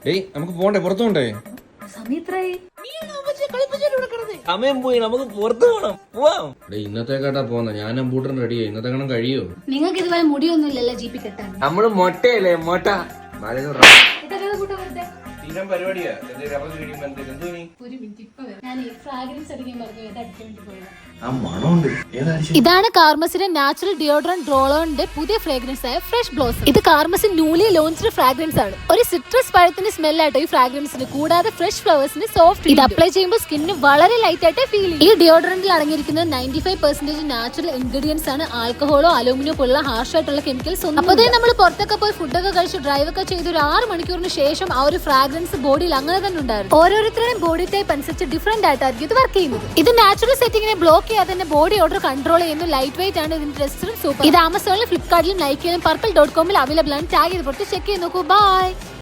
ഡേയ് നമുക്ക് പോണ്ടേ, പുറത്തു പോണ്ടേ? സമയം പോയി, നമുക്ക് പുറത്തു പോണം. പോവാം. ഇന്നത്തെ കേട്ടാ പോന്ന ഞാൻ അമ്പൂട്ടൻ റെഡിയായി. ഇന്നത്തെ കാണാൻ കഴിയോ? നിങ്ങൾക്ക് ഇതുപോലെ മുടിയൊന്നുമില്ലല്ലോ ജീപ്പി കെട്ടാൻ. നമ്മള് മൊട്ടയല്ലേ, മൊട്ട. സ്ഥിരം പരിപാടിയാ. ഇതാണ് കാർമസിന്റെ നാച്ചുറൽ ഡിയോഡ്രന്റ് റോളോണിന്റെ പുതിയ ഫ്രാഗ്രൻസ് ആയ ഫ്രഷ് ബ്ലോസം. ഇത് കാർമസിൻ ന്യൂലി ലോഞ്ച്ഡ് ഫ്രാഗ്രൻസ് ആണ്. ഒരു സിട്രസ് പഴത്തിന്റെ സ്മെല്ലാട്ടോ ഈ ഫ്രാഗ്രൻസിന്. കൂടാതെ ഫ്രഷ് ഫ്ലവേഴ്സിന് സോഫ്റ്റ്. ഇത് അപ്ലൈ ചെയ്യുമ്പോൾ സ്കിന്നിന് വളരെ ലൈറ്റ് ആയിട്ട് ഫീൽ ചെയ്യും. ഈ ഡിയോഡ്രന്റിൽ അടങ്ങിയിരിക്കുന്നത് 95% നാച്ചുറൽ ഇൻഗ്രീഡിയൻസ് ആണ്. ആൽക്കഹോളോ അലൂമിനിയോ പോലുള്ള ഹാർഷ് ആയിട്ടുള്ള കെമിക്കൽസ് ഒന്നും. അപ്പോൾ നമ്മൾ പുറത്തൊക്കെ പോയി ഫുഡൊക്കെ കഴിച്ച് ഡ്രൈവ് ഒക്കെ ചെയ്ത് ഒരു 6 മണിക്കൂറിന് ശേഷം ആ ഒരു ഫ്രാഗ്രൻസ് ബോഡിയിൽ അങ്ങനെ തന്നെ ഉണ്ടായിരുന്നു. ഓരോരുത്തരുടെയും ബോഡി ടൈപ്പ് അനുസരിച്ച് ഡിഫറെന്റ് ആയിട്ടായിരിക്കും ഇത് വർക്ക് ചെയ്യുന്നത്. ഇത് നാച്ചുറൽ സെറ്റിങ്ങിനെ ബ്ലോക്ക് ചെയ്യാതെ തന്നെ ബോഡി ഓർഡർ കൺട്രോൾ ചെയ്യുന്നു. ലൈറ്റ് വെയിറ്റ് ആണ്. ഇതിന്റെ ടെസ്റ്റും സൂപ്പർ. ഇത് ആമസോണിലും ഫ്ലിപ്കാർട്ടിലും നൈക്കിയിലും പർപ്പിൾ.com അവൈലബിൾ ആണ്. ടാഗ് ചെയ്ത് ചെക്ക് ചെയ്ത് നോക്കൂ. ബൈ.